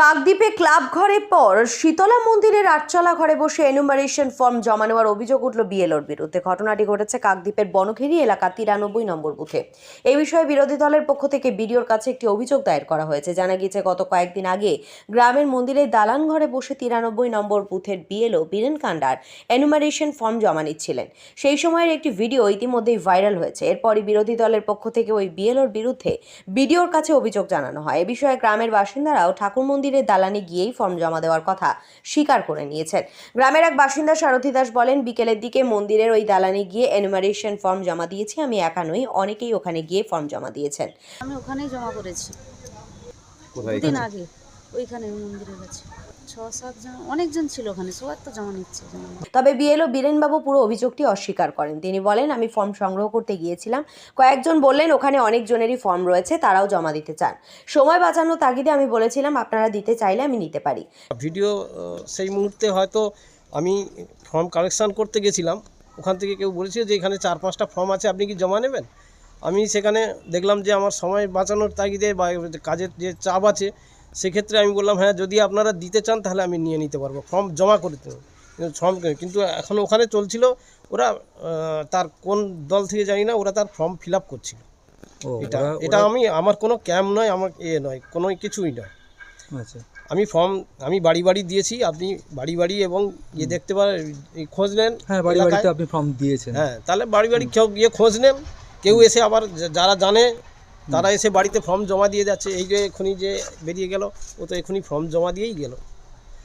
কাকদ্বীপে club ঘরের পর শীতলা মন্দিরের আটচালা ঘরে বসে এনুমারেশন ফর্ম জমা নেওয়ার অভিযোগ উঠল বিএলওর বিরুদ্ধে। ঘটনাটি ঘটেছে কাকদ্বীপের বনঘেরি এলাকা 93 নম্বর বুথে। এই বিষয়ে বিরোধী দলের পক্ষ থেকে বিডিওর কাছে একটি অভিযোগ দায়ের করা হয়েছে। জানা গিয়েছে গত কয়েকদিন আগে গ্রামের মন্দিরের দালান ঘরে বসে 93 নম্বর বুথের BLO Biren Kandar enumeration form জমা নিচ্ছিলেন। সেই সময়ের একটি ভিডিও ইতিমধ্যেই ভাইরাল হয়েছে। এরপরই বিরোধী দলের পক্ষ থেকে ওই বিএলওর বিরুদ্ধে বিডিওর কাছে অভিযোগ জানানো হয়। এ বিষয়ে গ্রামের বাসিন্দারাও ঠাকুর মন্দিরের দালানে গিয়েই ফর্ম জমা দেওয়ার কথা স্বীকার করে নিয়েছেন। গ্রামের এক বাসিন্দা সারথী দাস বলেন, বিকেলের দিকে মন্দিরের ওই দালানে গিয়ে এনুমারেশন ফর্ম জমা দিয়েছি। আমি একা নই, অনেকেই ওখানে গিয়ে ফর্ম জমা দিয়েছেন। আমি ওখানেই জমা করেছি কোথায়? দুদিন আগে ওইখানে মন্দিরের কাছে 6-7 জন অনেকজন ছিল ওখানে, সবার তো জমা নিচ্ছে। তবে বিএলও বীরেনবাবু পুরো অভিযোগটি অস্বীকার করেন। তিনি বলেন, আমি ফর্ম সংগ্রহ করতে গিয়েছিলাম। কয়েকজন বললেন ওখানে অনেকজনেরই ফর্ম রয়েছে, তারাও জমা দিতে চান। সময় বাঁচানোর তাগিদে আমি বলেছিলাম আপনারা দিতে চাইলে আমি নিতে পারি। ভিডিও সেই মুহূর্তে হয়তো আমি ফর্ম কালেকশন করতে গেছিলাম, ওখান থেকে কেউ বলেছিল যে এখানে 4-5টা ফর্ম আছে, আপনি কি জমা নেবেন? আমি সেখানে দেখলাম যে আমার সময় বাঁচানোর তাগিদে বা কাজের যে চাপ আছে, সেক্ষেত্রে আমি বললাম হ্যাঁ, যদি আপনারা দিতে চান তাহলে আমি নিয়ে নিতে পারবো, ফর্ম জমা করতে। ফর্ম কিন্তু এখন ওখানে চলছিল, ওরা তার কোন দল থেকে জানি না, ওরা তার ফর্ম ফিল আপ করছিল। এটা আমার কোনো ক্যাম্প নয়, আমার নয়, কোনো কিছুই নয়। আচ্ছা, আমি বাড়ি বাড়ি দিয়েছি, আপনি বাড়ি বাড়ি এবং দেখতে পারেন, খোঁজ নেন। হ্যাঁ, বাড়ি বাড়িতে আপনি ফর্ম দিয়েছেন। হ্যাঁ, তাহলে বাড়ি বাড়ি কেউ গিয়ে খোঁজ নেন। কেউ এসে আবার যারা জানে তারা এসে বাড়িতে ফর্ম জমা দিয়ে যাচ্ছে। এই যে এক্ষুনি যে বেরিয়ে গেল, ও তো এক্ষুনি ফর্ম জমা দিয়েই গেল।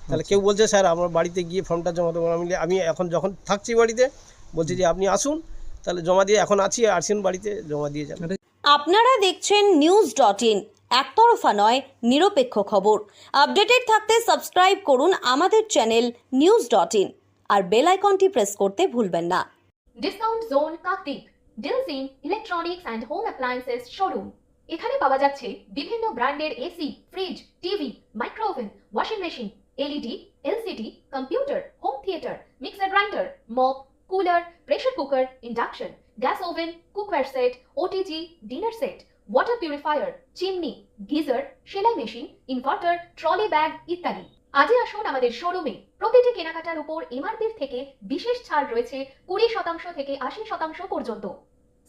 তাহলে কেউ বলছে স্যার আমার বাড়িতে গিয়ে ফর্মটা জমা দেবো। আমি এখন যখন থাকছি বাড়িতে, বলছি যে আপনি আসুন, তাহলে জমা দিয়ে এখন আসুন বাড়িতে জমা দিয়ে যান। আপনারা দেখছেন news.in, একতরফা নয়, নিরপেক্ষ খবর। আপডেটেড থাকতে সাবস্ক্রাইব করুন আমাদের চ্যানেল news.in আর বেল আইকনটি প্রেস করতে ভুলবেন না। ডিসকাউন্ট জোন কাকদ্বীপ, ডিলসিন electronics and home appliances showroom. এখানে পাওয়া যাচ্ছে বিভিন্ন ব্র্যান্ডের AC, fridge, TV, micro oven, washing machine, LED, LCD, computer, home theatre, mixer grinder, mop, cooler, pressure cooker, induction, gas oven, cookware set, OTG, dinner set, water purifier, chimney, geyser, সেলাই machine, inverter, trolley bag ইত্যাদি। আজই আসুন আমাদের শোরুমে। প্রতিটি কেনাকাটার উপর এমআরপির থেকে বিশেষ ছাড় রয়েছে 20% থেকে 80% পর্যন্ত।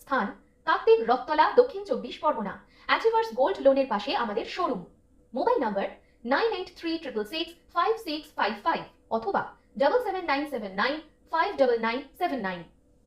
স্থান কাকদ্বীপ রথতলা, দক্ষিণ 24 পরগনা। অ্যাচিভার্স গোল্ড লোনের পাশে আমাদের শোরুম। মোবাইল নাম্বার 9836665655 অথবা 77979 59979।